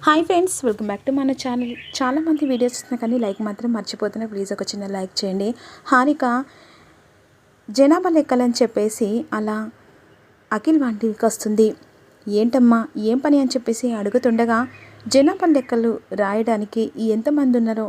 Hi friends, welcome back to మన channel. చాలామంది videos వస్తున్నా కానీ లైక్ మాత్రం మర్చిపోతున్నారు. ప్లీజ్ ఒక చిన్న లైక్ చేయండి. హారిక జనాభా లెక్కలని చెప్పేసి అలా అఖిల్ వంటికి వస్తుంది. ఏంటమ్మా ఏం పని అని చెప్పేసి అడుగుతుండగా జనాభా లెక్కలు రాయడానికి ఎంతమంది ఉన్నారో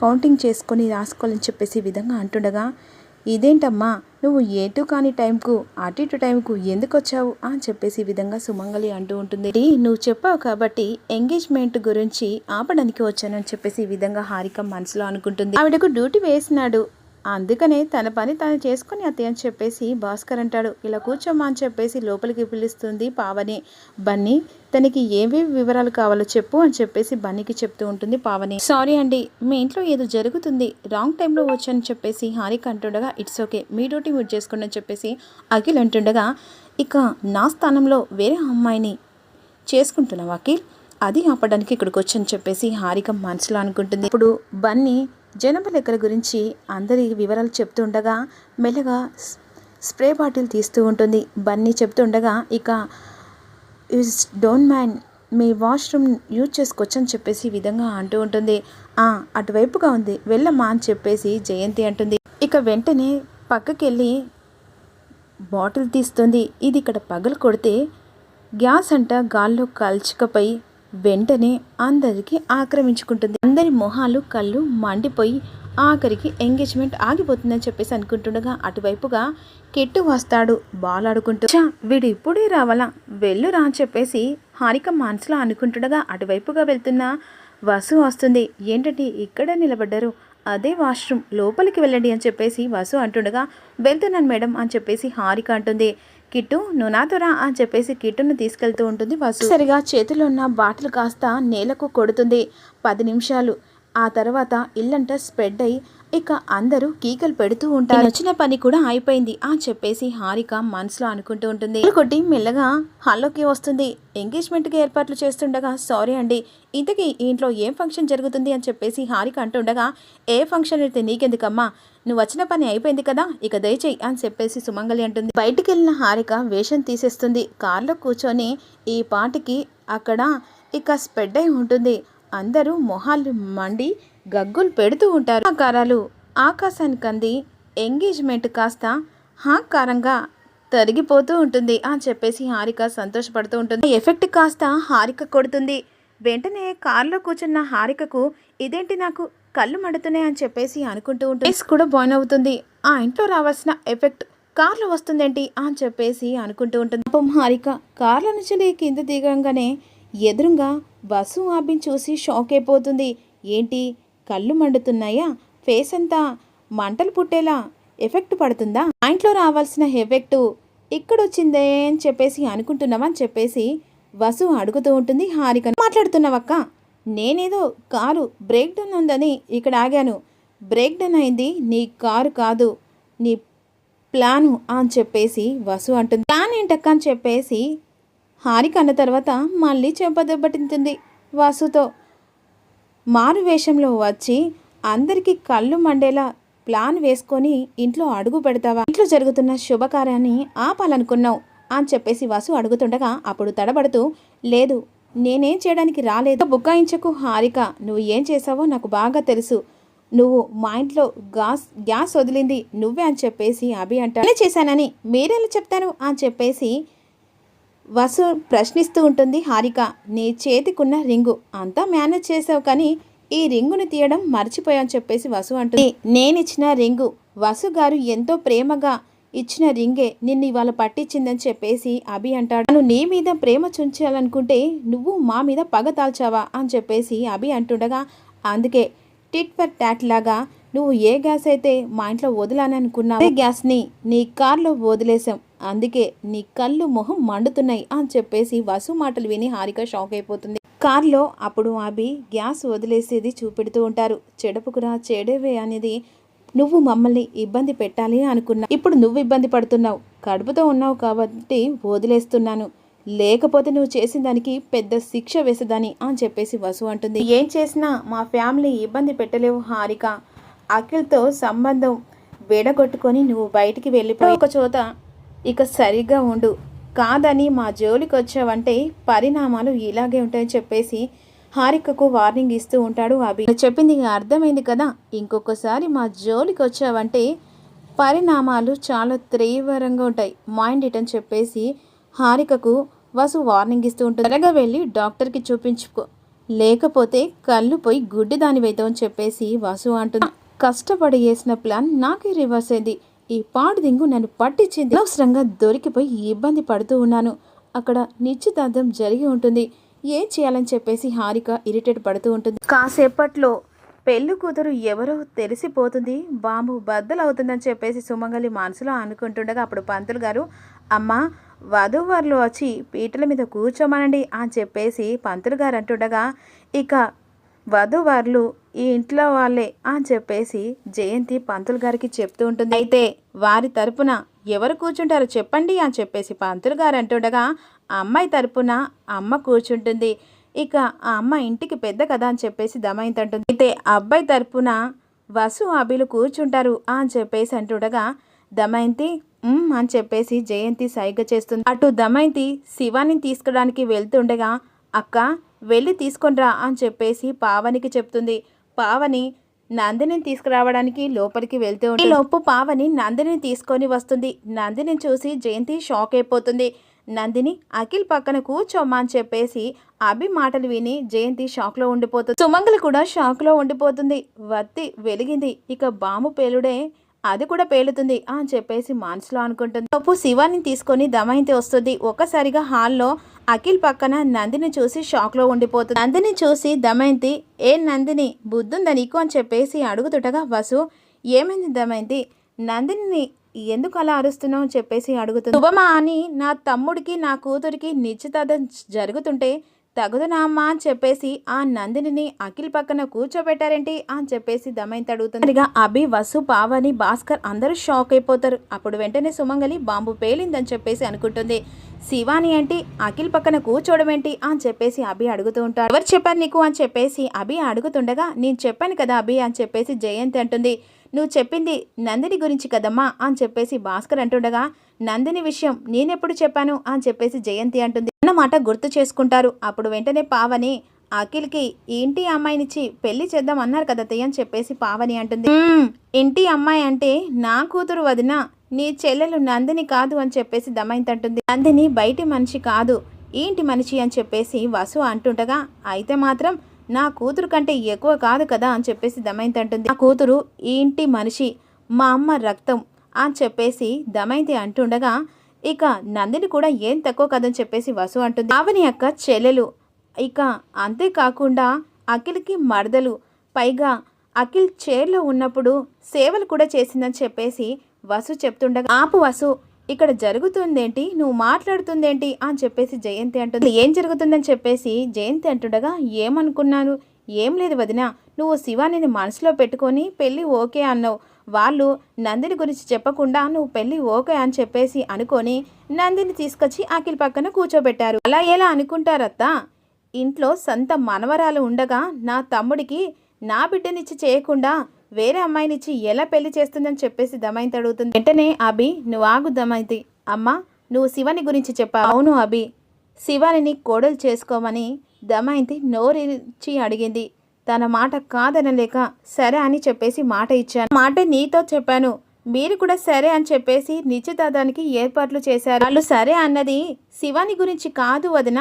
కౌంటింగ్ చేసుకొని రాసుకోవాలని చెప్పేసి విధంగా అంటుండగా, ఇదేంటమ్మా నువ్వు ఎటు కాని టైంకు అటు ఇటు టైంకు ఎందుకు వచ్చావు అని చెప్పేసి ఈ విధంగా సుమంగళి అంటూ ఉంటుంది. నువ్వు చెప్పావు కాబట్టి ఎంగేజ్మెంట్ గురించి ఆపడానికి వచ్చాను అని చెప్పేసి ఈ విధంగా హారిక మనసులో అనుకుంటుంది. ఆవిడకు డ్యూటీ వేసినాడు, అందుకనే తన పని తాను చేసుకొని అత్తయ్య అని చెప్పేసి భాస్కర్ అంటాడు. ఇలా కూర్చోమ్మా అని చెప్పేసి లోపలికి పిలుస్తుంది పావని. బన్నీ తనకి ఏవేవి వివరాలు కావాలో చెప్పు అని చెప్పేసి బన్నీకి చెప్తూ ఉంటుంది పావని. సారీ అండి, మీ ఇంట్లో ఏదో జరుగుతుంది, రాంగ్ టైంలో వచ్చని చెప్పేసి హారిక అంటుండగా, ఇట్స్ ఓకే మీ డ్యూటీ మీరు చేసుకోండి అని చెప్పేసి అఖిల్ అంటుండగా, ఇక నా స్థానంలో వేరే అమ్మాయిని చేసుకుంటున్నావు అఖిల్, అది ఆపడానికి ఇక్కడికి వచ్చని చెప్పేసి హారిక మనసులో అనుకుంటుంది. ఇప్పుడు బన్నీ జనాభా లెక్కల గురించి అందరి వివరాలు చెప్తుండగా మెల్లగా స్ప్రే బాటిల్ తీస్తూ ఉంటుంది. బన్నీ చెప్తుండగా, ఇక don't mind me washroom use చేసుకోవచ్చని చెప్పేసి ఈ విధంగా అంటూ ఉంటుంది. అటువైపుగా ఉంది వెళ్ళమ్మా అని చెప్పేసి జయంతి అంటుంది. ఇక వెంటనే పక్కకెళ్ళి బాటిల్ తీస్తుంది. ఇది ఇక్కడ పగలు కొడితే గ్యాస్ అంట గాల్లో కల్చికపై వెంటనే అందరికీ ఆక్రమించుకుంటుంది. అందరి మొహాలు కళ్ళు మండిపోయి ఆఖరికి ఎంగేజ్మెంట్ ఆగిపోతుందని చెప్పేసి అనుకుంటుండగా అటువైపుగా కిట్టు వస్తాడు బాలాడుకుంటూ. వీడు ఇప్పుడే రావాలా, వెళ్ళురా అని చెప్పేసి హారిక మనసులో అనుకుంటుండగా అటువైపుగా వెళ్తున్న వసు వస్తుంది. ఏంటంటే ఇక్కడ నిలబడ్డారు, అదే వాష్రూమ్ లోపలికి వెళ్ళండి అని చెప్పేసి వసు అంటుండగా, వెళ్తున్నాను మేడం అని చెప్పేసి హారిక అంటుంది. కిట్టు నువ్వు నాతో రా అని చెప్పేసి కిట్టును తీసుకెళ్తూ ఉంటుంది వసు. సరిగా చేతిలో ఉన్న బాటిల్ కాస్త నేలకు కొడుతుంది. 10 నిమిషాలు ఆ తర్వాత ఇల్లంతా స్ప్రెడ్ అయ్యి ఇక అందరూ కీకలు పెడుతూ ఉంటారు. వచ్చిన పని కూడా అయిపోయింది అని చెప్పేసి హారిక మనసులో అనుకుంటూ ఉంటుంది. కొట్టి మెల్లగా హాల్లోకి వస్తుంది. ఎంగేజ్మెంట్కి ఏర్పాట్లు చేస్తుండగా, సారీ అండి ఇంతకీ ఇంట్లో ఏం ఫంక్షన్ జరుగుతుంది అని చెప్పేసి హారిక అంటుండగా, ఏ ఫంక్షన్ అయితే నీకెందుకమ్మా, నువ్వు వచ్చిన పని అయిపోయింది కదా, ఇక దయచేయి అని చెప్పేసి సుమంగళి అంటుంది. బయటికి వెళ్ళిన హారిక వేషం తీసేస్తుంది. కార్లో కూర్చొని ఈ పాటికి అక్కడ ఇక స్ప్రెడ్ అయి ఉంటుంది. అందరూ మొహాలు మండి గగ్గులు పెడుతూ ఉంటారు. ఆకారాలు ఆకాశానికి అంది ఎంగేజ్మెంట్ కాస్త హాకారంగా తరిగిపోతూ ఉంటుంది అని చెప్పేసి హారిక సంతోషపడుతూ ఉంటుంది. ఎఫెక్ట్ కాస్త హారిక కొడుతుంది. వెంటనే కారులో కూర్చున్న హారికకు ఇదేంటి నాకు కళ్ళు మండుతున్నాయి అని చెప్పేసి అనుకుంటూ ఉంటుంది. ఫేస్ కూడా బాయిన్ అవుతుంది. ఆ ఇంట్లో రావాల్సిన ఎఫెక్ట్ కార్లో వస్తుందేంటి అని చెప్పేసి అనుకుంటూ ఉంటుంది. పాపం హారిక కార్ల నుంచి కింద దిగంగానే ఎదురుగా వసు ఆబిని చూసి షాక్ అయిపోతుంది. ఏంటి కళ్ళు మండుతున్నాయా, ఫేస్ అంతా మంటలు పుట్టేలా ఎఫెక్ట్ పడుతుందా, ఆ ఇంట్లో రావాల్సిన ఎఫెక్టు ఇక్కడొచ్చిందే అని చెప్పేసి అనుకుంటున్నావా అని చెప్పేసి వసు అడుగుతూ ఉంటుంది. హారిక మాట్లాడుతున్నావక్క, నేనేదో కారు బ్రేక్ డౌన్ ఉందని ఇక్కడ ఆగాను, బ్రేక్ డౌన్ అయింది నీ కారు కాదు నీ ప్లాను అని చెప్పేసి వసు అంటుంది. ప్లాన్ ఏంటక్క అని చెప్పేసి హారిక అన్న తర్వాత మళ్ళీ చెంపదెబ్బతింటుంది వసుతో. మారు వేషంలో వచ్చి అందరికీ కళ్ళు మండేలా ప్లాన్ వేసుకొని ఇంట్లో అడుగు పెడతావా, ఇంట్లో జరుగుతున్న శుభకార్యాన్ని ఆపాలనుకున్నావు అని చెప్పేసి వసు అడుగుతుండగా అప్పుడు తడబడుతూ, లేదు నేనేం చేయడానికి రాలేదు, బుక్కాయించకు హారిక, నువ్వు ఏం చేసావో నాకు బాగా తెలుసు, నువ్వు మా ఇంట్లో గ్యాస్ వదిలింది నువ్వే అని చెప్పేసి అభి అంటాను. చేశానని మీరెలా చెప్తాను అని చెప్పేసి వసు ప్రశ్నిస్తూ ఉంటుంది. హారిక నీ చేతికున్న రింగు అంతా మేనేజ్ చేసావు కానీ ఈ రింగుని తీయడం మర్చిపోయాని చెప్పేసి వసు అంటుంది. నేనిచ్చిన రింగు వసు గారు ఎంతో ప్రేమగా ఇచ్చిన రింగే నిన్ను ఇవాళ పట్టించిందని చెప్పేసి అభి అంటాడు. నువ్వు నీ మీద ప్రేమ చుంచాలనుకుంటే నువ్వు మా మీద పగ తాల్చావా అని చెప్పేసి అభి అంటుండగా, అందుకే టిట్ ఫర్ టాట్ లాగా నువ్వు ఏ గ్యాస్ అయితే మా ఇంట్లో వదిలాని అనుకున్నావు అదే గ్యాస్ని నీ కార్లో వదిలేసాం, అందుకే నీ కళ్ళు మొహం మండుతున్నాయి అని చెప్పేసి వసు మాటలు విని హారిక షాక్ అయిపోతుంది. కార్లో అప్పుడు అభి గ్యాస్ వదిలేసేది చూపెడుతూ ఉంటారు. చెడపుకురా చెడవే అనేది నువ్వు మమ్మల్ని ఇబ్బంది పెట్టాలి అనుకున్నా, ఇప్పుడు నువ్వు ఇబ్బంది పడుతున్నావు, కడుపుతో ఉన్నావు కాబట్టి వదిలేస్తున్నాను, లేకపోతే నువ్వు చేసిన దానికి పెద్ద శిక్ష వేసేదాన్ని అని చెప్పేసి వసు అంటుంది. ఏం చేసినా మా ఫ్యామిలీ ఇబ్బంది పెట్టలేవు హారిక, అఖిల్తో సంబంధం విడగొట్టుకొని నువ్వు బయటికి వెళ్ళిపోయి ఒక చోట ఇక సరిగ్గా ఉండు, కాదని మా జోలికి వచ్చావంటే పరిణామాలు ఇలాగే ఉంటాయని చెప్పేసి హారికకు వార్నింగ్ ఇస్తూ ఉంటాడు అభి. చెప్పింది అర్థమైంది కదా, ఇంకొకసారి మా జోలికి వచ్చావంటే పరిణామాలు చాలా తీవ్రంగా ఉంటాయి, మైండ్ ఇట్ అని చెప్పేసి హారికకు వసు వార్నింగ్ ఇస్తూ ఉంటుంది. త్వరగా వెళ్ళి డాక్టర్కి చూపించుకో, లేకపోతే కళ్ళు పోయి గుడ్డి దానివైతావు అని చెప్పేసి వసు అంటుంది. కష్టపడి వేసిన ప్లాన్ నాకే రివర్స్ అయింది, ఈ పాడు దింగు నన్ను పట్టించింది, అనవసరంగా దొరికిపోయి ఇబ్బంది పడుతూ ఉన్నాను, అక్కడ నిశ్చితార్థం జరిగి ఉంటుంది, ఏం చేయాలని చెప్పేసి హారిక ఇరిటేట్ పడుతూ ఉంటుంది. కాసేపట్లో పెళ్లి కూతురు ఎవరో తెలిసిపోతుంది, బాంబు బద్దలవుతుందని చెప్పేసి సుమంగలి మనసులో అనుకుంటుండగా అప్పుడు పంతులు గారు, అమ్మ వధూవరులు వచ్చి పీటల మీద కూర్చోమనండి అని చెప్పేసి పంతులు గారు అంటుండగా ఇక వధూవరులు ఈ ఇంట్లో వాళ్ళే అని చెప్పేసి జయంతి పంతులు గారికి చెప్తూ ఉంటుంది. అయితే వారి తరపున ఎవరు కూర్చుంటారో చెప్పండి అని చెప్పేసి పంతులు గారు అంటుండగా అమ్మాయి తరపున అమ్మ కూర్చుంటుంది, ఇక ఆ అమ్మ ఇంటికి పెద్ద కదా అని చెప్పేసి దమయంతి అంటుంది. అయితే అబ్బాయి తరపున వసు అభిలు కూర్చుంటారు అని చెప్పేసి అంటుండగా దమయంతి అని చెప్పేసి జయంతి సైగ చేస్తుంది. అటు దమయంతి శివాని తీసుకురావడానికి వెళ్తుండగా అక్క వెళ్ళి తీసుకొనిరా అని చెప్పేసి పావనికి చెప్తుంది. పావని నందిని తీసుకురావడానికి లోపలికి వెళ్తూ ఉంటుంది. లోపు పావని నందిని తీసుకొని వస్తుంది. నందిని చూసి జయంతి షాక్ అయిపోతుంది. నందిని అఖిల్ పక్కన కూర్చోమ్మా అని చెప్పేసి అభి మాటలు విని జయంతి షాక్లో ఉండిపోతుంది. సుమంగలి కూడా షాక్లో ఉండిపోతుంది. వత్తి వెలిగింది, ఇక బాంబు పేలుడే అది కూడా పేలుతుంది అని చెప్పేసి మనసులో అనుకుంటుంది. లోపు శివాని తీసుకొని దమయంతి వస్తుంది. ఒక్కసారిగా హాల్లో అఖిల్ పక్కన నందిని చూసి షాక్లో ఉండిపోతుంది. నందిని చూసి దమయంతి, ఏ నందిని బుద్ధుందా నీకు అని చెప్పేసి అడుగుతుండగా వసు, ఏమైంది దమయంతి, నందిని ఎందుకు అలా అరుస్తున్నావు అని చెప్పేసి అడుగుతుంది. శుభమా అని నా తమ్ముడికి నా కూతురికి నిశ్చితార్థం జరుగుతుంటే తగుదునా అమ్మా అని చెప్పేసి ఆ నందిని అఖిల్ పక్కన కూర్చోబెట్టారేంటి అని చెప్పేసి దమయంతి అడుగుతుంది. అభి, వసు, పావని, భాస్కర్ అందరూ షాక్ అయిపోతారు. అప్పుడు వెంటనే సుమంగలి బాంబు పేలిందని చెప్పేసి అనుకుంటుంది. శివాని ఏంటి అఖిల్ పక్కన కూర్చోవడం ఏంటి అని చెప్పేసి అభి అడుగుతూ ఉంటాడు. ఎవరు చెప్పారు నీకు అని చెప్పేసి అభి అడుగుతుండగా నేను చెప్పాను కదా అభి అని చెప్పేసి జయంతి అంటుంది. నువ్వు చెప్పింది నందిని గురించి కదమ్మా అని చెప్పేసి భాస్కర్ అంటుండగా నందిని విషయం నేనెప్పుడు చెప్పాను అని చెప్పేసి జయంతి అంటుంది. అన్నమాట గుర్తు చేసుకుంటారు. అప్పుడు వెంటనే పావని, అఖిల్కి ఇంటి అమ్మాయినిచ్చి పెళ్లి చేద్దాం అన్నారు కదా తయ్య అని చెప్పేసి పావని అంటుంది. ఇంటి అమ్మాయి అంటే నా కూతురు వదిన, నీ చెల్లెలు నందిని కాదు అని చెప్పేసి దమయంతి అంటుంది. నందిని బయటి మనిషి కాదు, ఈ ఇంటి మనిషి అని చెప్పేసి వసు అంటుండగా అయితే మాత్రం నా కూతురు కంటే ఎక్కువ కాదు కదా అని చెప్పేసి దమయంతి అంటుంది. నా కూతురు ఈ ఇంటి మనిషి, మా అమ్మ రక్తం అని చెప్పేసి దమయంతి అంటుండగా ఇక నందిని కూడా ఏం తక్కువ కదని చెప్పేసి వసు అంటుంది. పావని అక్క చెల్లెలు, ఇక అంతేకాకుండా అఖిల్కి మరదలు, పైగా అఖిల్ చైర్లో ఉన్నప్పుడు సేవలు కూడా చేసిందని చెప్పేసి వసు చెప్తుండగా ఆపు వసు, ఇక్కడ జరుగుతుందేంటి, నువ్వు మాట్లాడుతుందేంటి అని చెప్పేసి జయంతి అంటుంది. ఏం జరుగుతుందని చెప్పేసి జయంతి అంటుండగా ఏమనుకున్నాను, ఏం లేదు వదిన, నువ్వు శివానిని మనసులో పెట్టుకొని పెళ్ళి ఓకే అన్నావు, వాళ్ళు నందిని గురించి చెప్పకుండా నువ్వు పెళ్ళి ఓకే అని చెప్పేసి అనుకొని నందిని తీసుకొచ్చి అఖిల్ పక్కన కూర్చోబెట్టారు. అలా ఎలా అనుకుంటారత్తా, ఇంట్లో సొంత మనవరాలు ఉండగా నా తమ్ముడికి నా బిడ్డనిచ్చి చేయకుండా వేరే అమ్మాయినిచ్చి ఎలా పెళ్లి చేస్తుందని చెప్పేసి దమయంతి అడుగుతుంది. వెంటనే అభి, నువ్వు ఆగు దమయంతి, అమ్మ నువ్వు శివాని గురించి చెప్పావు. అవును అభి, శివానిని కోడలు చేసుకోమని దమయంతి నోరిచ్చి అడిగింది. తన మాట కాదనలేక సరే అని చెప్పేసి మాట ఇచ్చాను. మాట నీతో చెప్పాను, మీరు కూడా సరే అని చెప్పేసి నిశ్చితార్థానికి ఏర్పాట్లు చేశారు. వాళ్ళు సరే అన్నది శివాని గురించి కాదు వదిన,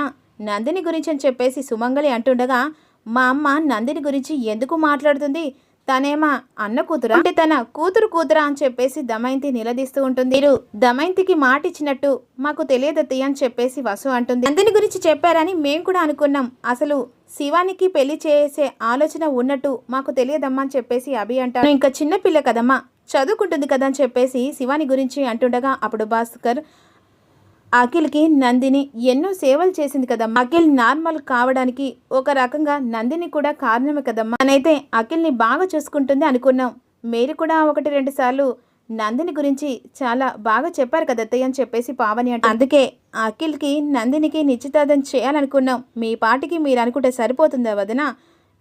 నందిని గురించి అని చెప్పేసి సుమంగలి అంటుండగా మా అమ్మ నందిని గురించి ఎందుకు మాట్లాడుతుంది, తనేమా అన్న కూతురా అంటే తన కూతురా అని చెప్పేసి దమయంతి నిలదీస్తూ ఉంటుంది. మీరు దమయంతికి మాట ఇచ్చినట్టు మాకు తెలియదత్తయ్య అని చెప్పేసి వసు అంటుంది. నందిని గురించి చెప్పారని మేము కూడా అనుకున్నాం, అసలు శివానికి పెళ్లి చేసే ఆలోచన ఉన్నట్టు మాకు తెలియదమ్మా అని చెప్పేసి అభి అంటాడు. ఇంకా చిన్నపిల్ల కదమ్మా, చదువుకుంటుంది కదా అని చెప్పేసి శివాని గురించి అంటుండగా అప్పుడు భాస్కర్, అఖిల్కి నందిని ఎన్నో సేవలు చేసింది కదమ్మా, అఖిల్ నార్మల్ కావడానికి ఒక రకంగా నందిని కూడా కారణమే కదమ్మా, నేనైతే అఖిల్ని బాగా చూసుకుంటుంది అనుకున్నాం, మీరు కూడా 1-2 సార్లు నందిని గురించి చాలా బాగా చెప్పారు కదా అత్తయ్య అని చెప్పేసి పావని అంటే అందుకే అఖిల్కి నందినికి నిశ్చితార్థం చేయాలనుకున్నాం, మీ పాటికి మీరు అనుకుంటే సరిపోతుందా వదిన,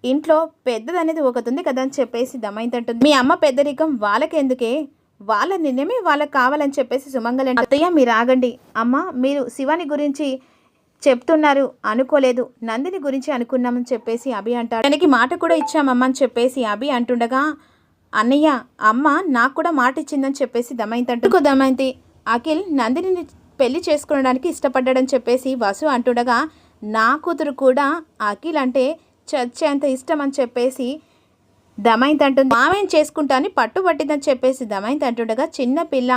ఇంట్లో పెద్దదనేది ఒకటి ఉంది కదా అని చెప్పేసి దమయంతి అంటుంది. మీ అమ్మ పెద్దరికం వాళ్ళకెందుకే, వాళ్ళ నిర్ణయమే వాళ్ళకి కావాలని చెప్పేసి సుమంగలి అంటే అత్తయ్య మీరు ఆగండి అమ్మ, మీరు శివాని గురించి చెప్తున్నారు అనుకోలేదు, నందిని గురించి అనుకున్నామని చెప్పేసి అభి అంటాడు. తనకి మాట కూడా ఇచ్చామమ్మ అని చెప్పేసి అభి అంటుండగా, అన్నయ్య అమ్మ నాకు కూడా మాట ఇచ్చిందని చెప్పేసి దమయంతి అంటూ దమయంతి అఖిల్ నందిని పెళ్లి చేసుకోవడానికి ఇష్టపడ్డాడని చెప్పేసి వసు అంటుండగా, నా కూతురు కూడా అఖిల్ అంటే చచ్చేంత ఇష్టం అని చెప్పేసి దమయంతి అంటుంది. మామేం చేసుకుంటా అని పట్టుబట్టిందని చెప్పేసి దమయంతి అంటుండగా, చిన్న పిల్ల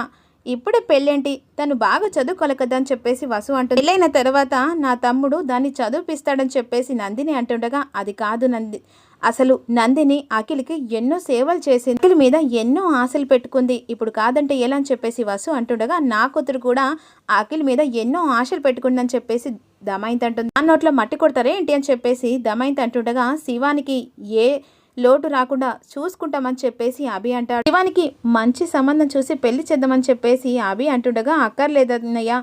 ఇప్పుడే పెళ్ళేంటి, తను బాగా చదువుకోవాలి కదా అని చెప్పేసి వసు అంటుంది. పెళ్ళైన తర్వాత నా తమ్ముడు దాన్ని చదివిపిస్తాడని చెప్పేసి నందిని అంటుండగా, అది కాదు అసలు నందిని అఖిల్కి ఎన్నో సేవలు చేసింది, అఖిల్ మీద ఎన్నో ఆశలు పెట్టుకుంది, ఇప్పుడు కాదంటే ఎలా అని చెప్పేసి వసు అంటుండగా, నా కూతురు కూడా అఖిల్ మీద ఎన్నో ఆశలు పెట్టుకుందని చెప్పేసి దమయంతి అంటుంది. ఆ నోట్లో మట్టి కొడతారే ఏంటి అని చెప్పేసి దమయంతి అంటుండగా, శివానికి ఏ లోటు రాకుండా చూసుకుంటామని చెప్పేసి అభి అంటాడు. శివానికి మంచి సంబంధం చూసి పెళ్లి చేద్దామని చెప్పేసి అభి అంటుండగా, అక్కర్లేదన్నయ్య,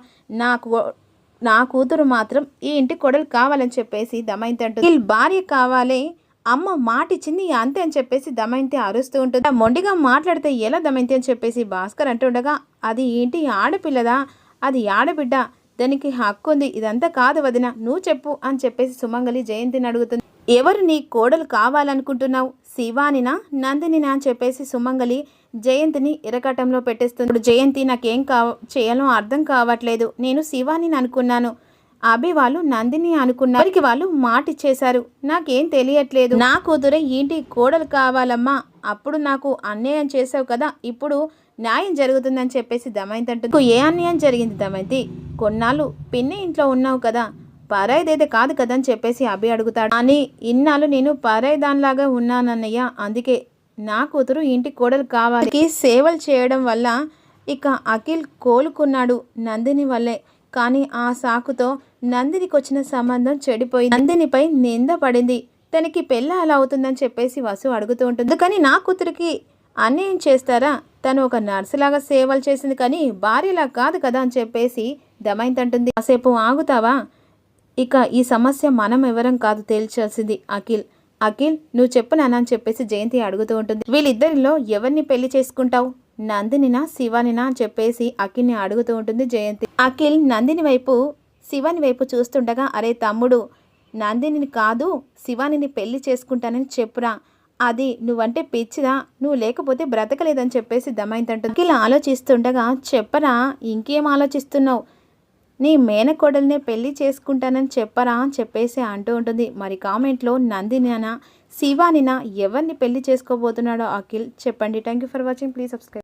నా కూతురు మాత్రం ఈ ఇంటి కొడలు కావాలని చెప్పేసి దమయంతి అంటుంది. వీళ్ళ భార్య కావాలి, అమ్మ మాట ఇచ్చింది అంతే అని చెప్పేసి దమయంతి అరుస్తూ ఉంటుంది. మొండిగా మాట్లాడితే ఎలా దమయంతి అని చెప్పేసి భాస్కర్ అంటుండగా, అది ఏంటి ఆడపిల్లదా, అది ఆడబిడ్డ, దానికి హక్కు ఉంది, ఇదంతా కాదు వదిన, నువ్వు చెప్పు అని చెప్పేసి సుమంగలి జయంతిని అడుగుతుంది. ఎవరు నీ కోడలు కావాలనుకుంటున్నావు, శివానినా నందినినా అని చెప్పేసి సుమంగలి జయంతిని ఇరకటంలో పెట్టేస్తుంది. ఇప్పుడు జయంతి నాకేం చేయాలో అర్థం కావట్లేదు, నేను శివానిని అనుకున్నాను, అభి వాళ్ళు నందిని అనుకున్నారు, వారికి వాళ్ళు మాట ఇచ్చేశారు, నాకేం తెలియట్లేదు, నా కూతురే ఏంటి కోడలు కావాలమ్మా, అప్పుడు నాకు అన్యాయం చేసావు కదా, ఇప్పుడు న్యాయం జరుగుతుందని చెప్పేసి దమయంతి అంటుంది. ఏ అన్యాయం జరిగింది దమయంతి, కొన్నాళ్ళు పిన్ని ఇంట్లో ఉన్నావు కదా, పరాయిదైతే కాదు కదా అని చెప్పేసి అభి అడుగుతాడు. అని ఇన్నాళ్ళు నేను పరాయిదానిలాగా ఉన్నానన్నయ్య, అందుకే నా కూతురు ఇంటి కోడలు కావాలి, సేవలు చేయడం వల్ల ఇక అఖిల్ కోలుకున్నాడు నందిని వల్లే, కానీ ఆ సాకుతో నందినికి వచ్చిన సంబంధం చెడిపోయింది, నందినిపై నింద పడింది, తనకి పెళ్ళి అలా అవుతుందని చెప్పేసి వసు అడుగుతూ ఉంటుంది. కానీ నా కూతురికి అన్యాయం చేస్తారా, తను ఒక నర్సులాగా సేవలు చేసింది కానీ భార్యలా కాదు కదా అని చెప్పేసి దమయంతి అంటుంది. కాసేపు ఆగుతావా, ఇక ఈ సమస్య మనం ఎవరం కాదు తేల్చాల్సింది అఖిల్ నువ్వు చెప్పు నాన్న అని చెప్పేసి జయంతి అడుగుతూ ఉంటుంది. వీళ్ళిద్దరిలో ఎవరిని పెళ్లి చేసుకుంటావు, నందినినా శివానినా అని చెప్పేసి అఖిల్ని అడుగుతూ ఉంటుంది జయంతి. అఖిల్ నందిని వైపు శివాని వైపు చూస్తుండగా, అరే తమ్ముడు, నందినిని కాదు శివానిని పెళ్లి చేసుకుంటానని చెప్పురా, అది నువ్వంటే పిచ్చిదా, నువ్వు లేకపోతే బ్రతకలేదని చెప్పేసి దమయంతి అంటుంది. అఖిల్ ఆలోచిస్తుండగా, చెప్పరా ఇంకేం ఆలోచిస్తున్నావు, నీ మేనకోడల్నే పెళ్లి చేసుకుంటానని చెప్పరా అని చెప్పేసి అంటూ ఉంటుంది. మరి కామెంట్లో నందినినా శివానినా ఎవరిని పెళ్లి చేసుకోబోతున్నాడో అఖిల్ చెప్పండి. Thank you for watching, please subscribe.